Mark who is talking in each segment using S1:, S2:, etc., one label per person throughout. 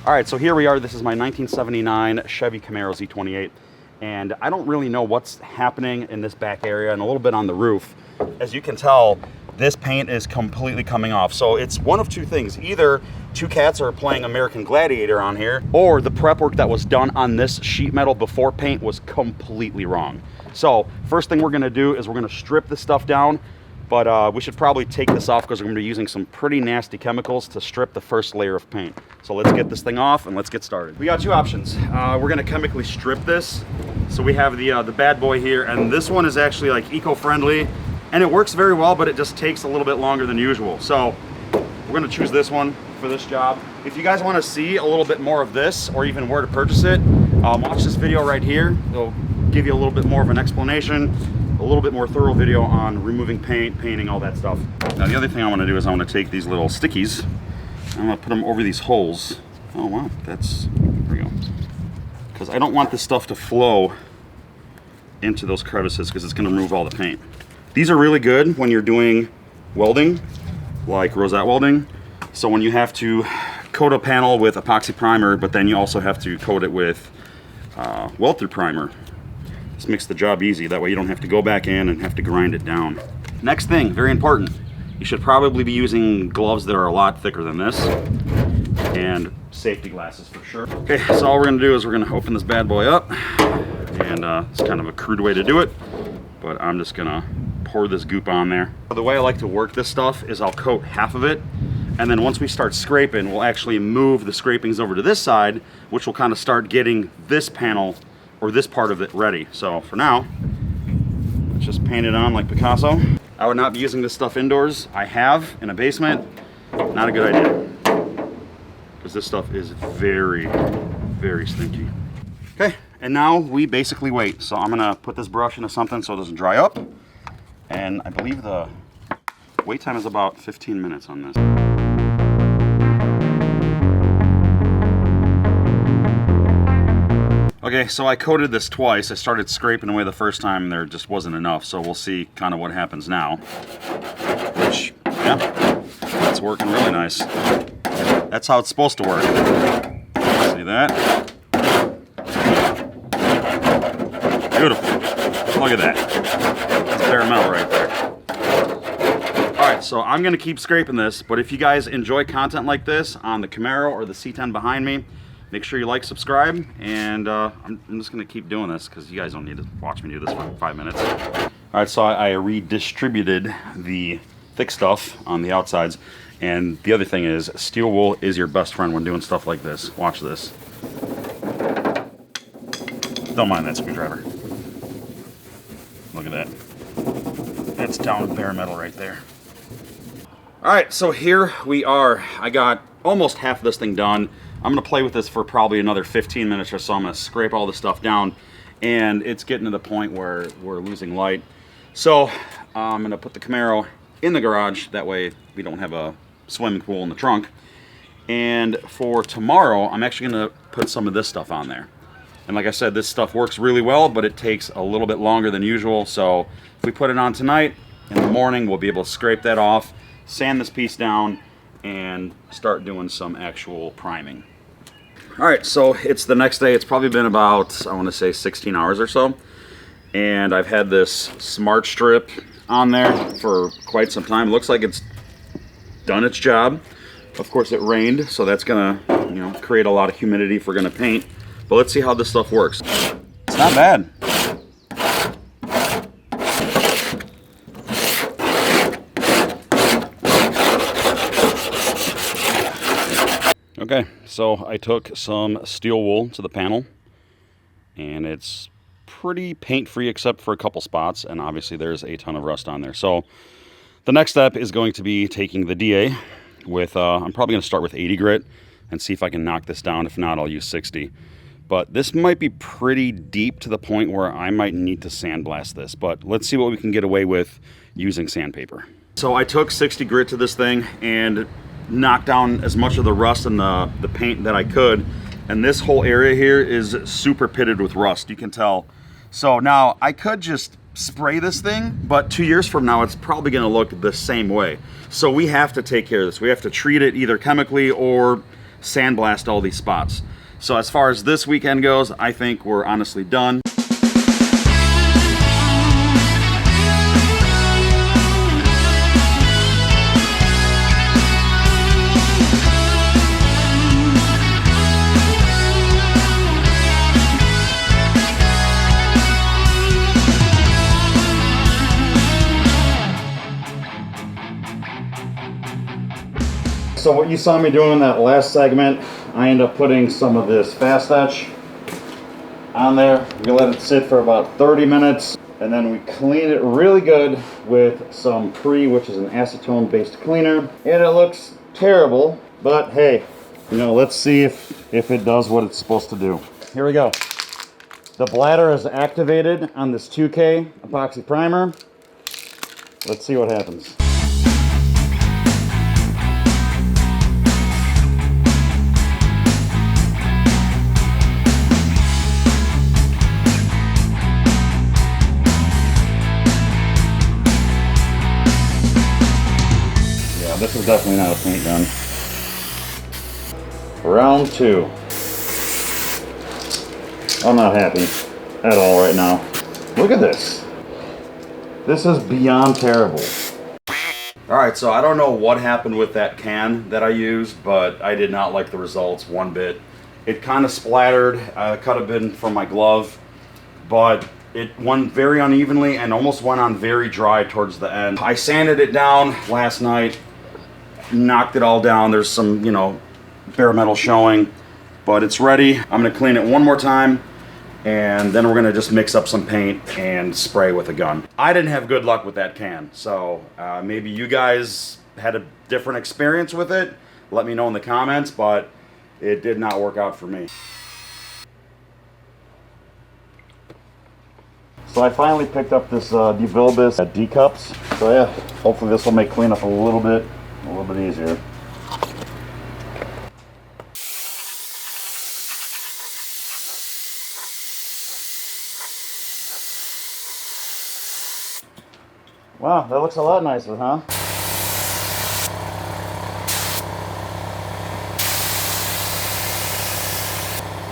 S1: All right, so here we are. This is my 1979 Chevy Camaro Z-28, and I don't really know what's happening in this back area and a little bit on the roof. As you can tell, this paint is completely coming off. So it's one of two things. Either two cats are playing American Gladiator on here, or the prep work that was done on this sheet metal before paint was completely wrong. So first thing we're gonna do is we're gonna strip this stuff down, but we should probably take this off because we're gonna be using some pretty nasty chemicals to strip the first layer of paint. So let's get this thing off and let's get started. We got two options. We're gonna chemically strip this. So we have the bad boy here, and this one is actually like eco-friendly, and it works very well, but it just takes a little bit longer than usual. So we're gonna choose this one for this job. If you guys wanna see a little bit more of this, or even where to purchase it, watch this video right here. It'll give you a little bit more of an explanation, a little bit more thorough video on removing paint, painting, all that stuff. Now the other thing I want to do is I want to take these little stickies, I'm going to put them over these holes. Oh wow, there we go. Because I don't want this stuff to flow into those crevices because it's going to remove all the paint. These are really good when you're doing welding, like rosette welding. So when you have to coat a panel with epoxy primer, but then you also have to coat it with weld through primer. This makes the job easy. That way you don't have to go back in and have to grind it down. Next thing, very important. You should probably be using gloves that are a lot thicker than this, and safety glasses for sure. Okay, so all we're gonna do is we're gonna open this bad boy up, and it's kind of a crude way to do it, but I'm just gonna pour this goop on there. The way I like to work this stuff is I'll coat half of it, and then once we start scraping, we'll actually move the scrapings over to this side, which will kind of start getting this panel or this part of it ready. So for now, let's just paint it on like Picasso. I would not be using this stuff indoors. I have in a basement. Not a good idea, because this stuff is very, very stinky. Okay, and now we basically wait. So I'm gonna put this brush into something so it doesn't dry up. And I believe the wait time is about 15 minutes on this. Okay, so I coated this twice. I started scraping away the first time and there just wasn't enough, so we'll see kind of what happens now. Which, yeah, it's working really nice. That's how it's supposed to work. See that? Beautiful. Look at that. That's bare metal right there. Alright, so I'm going to keep scraping this, but if you guys enjoy content like this on the Camaro or the C10 behind me, make sure you like, subscribe, and I'm just gonna keep doing this because you guys don't need to watch me do this for 5 minutes. All right, so I redistributed the thick stuff on the outsides, and the other thing is steel wool is your best friend when doing stuff like this. Watch this. Don't mind that screwdriver. Look at that. That's down bare metal right there. All right, so here we are. I got almost half of this thing done. I'm gonna play with this for probably another 15 minutes or so. I'm gonna scrape all the stuff down, and it's getting to the point where we're losing light. So I'm gonna put the Camaro in the garage. That way we don't have a swimming pool in the trunk. And for tomorrow, I'm actually gonna put some of this stuff on there. And like I said, this stuff works really well, but it takes a little bit longer than usual. So if we put it on tonight, in the morning, we'll be able to scrape that off, sand this piece down, and start doing some actual priming. All right, so it's the next day. It's probably been about, I want to say 16 hours or so. And I've had this smart strip on there for quite some time. It looks like it's done its job. Of course it rained, so that's gonna, create a lot of humidity if we're gonna paint. But let's see how this stuff works. It's not bad. Okay, so I took some steel wool to the panel, and it's pretty paint-free except for a couple spots, and obviously there's a ton of rust on there. So the next step is going to be taking the DA with, I'm probably going to start with 80 grit and see if I can knock this down. If not, I'll use 60. But this might be pretty deep to the point where I might need to sandblast this, but let's see what we can get away with using sandpaper. So I took 60 grit to this thing and knock down as much of the rust and the paint that I could, and this whole area here is super pitted with rust, you can tell. So now I could just spray this thing, but 2 years from now it's probably going to look the same way. So we have to take care of this. We have to treat it either chemically or sandblast all these spots. So as far as this weekend goes, I think we're honestly done. So what you saw me doing in that last segment, I end up putting some of this fast etch on there. We let it sit for about 30 minutes, and then we clean it really good with some Pre, which is an acetone based cleaner. And it looks terrible, but hey, you know, let's see if it does what it's supposed to do. Here we go. The bladder is activated on this 2K epoxy primer. Let's see what happens. This is definitely not a paint gun. Round 2. I'm not happy at all right now. Look at this. This is beyond terrible. Alright, so I don't know what happened with that can that I used, but I did not like the results one bit. It kind of splattered. It could have been from my glove, but it went very unevenly and almost went on very dry towards the end. I sanded it down last night. Knocked it all down. There's some, you know, bare metal showing, but it's ready. I'm gonna clean it one more time, and then we're gonna just mix up some paint and spray with a gun. I didn't have good luck with that can, so maybe you guys had a different experience with it. Let me know in the comments, but it did not work out for me. So I finally picked up this DeVilbiss D-cups. So yeah, hopefully this will make cleanup a little bit easier. Wow, that looks a lot nicer, huh?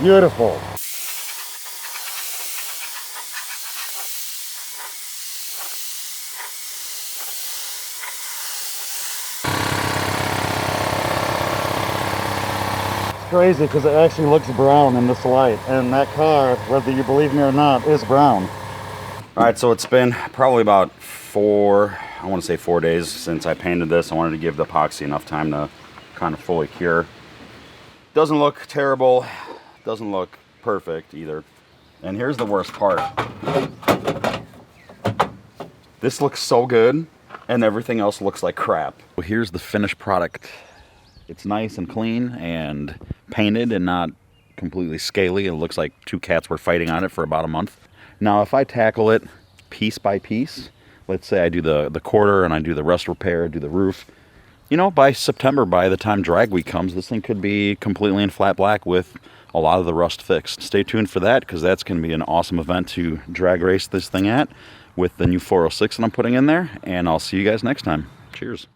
S1: Beautiful. Crazy because it actually looks brown in this light, and that car, whether you believe me or not, is brown. All right, so it's been probably about 4 days since I painted this. I wanted to give the epoxy enough time to kind of fully cure. Doesn't look terrible, doesn't look perfect either. And here's the worst part. This looks so good and everything else looks like crap. Well, here's the finished product. It's nice and clean and painted and not completely scaly. It looks like 2 cats were fighting on it for about a month. Now, if I tackle it piece by piece, let's say I do the quarter and I do the rust repair, do the roof, you know, by September, by the time drag week comes, this thing could be completely in flat black with a lot of the rust fixed. Stay tuned for that, because that's going to be an awesome event to drag race this thing at with the new 406 that I'm putting in there. And I'll see you guys next time. Cheers.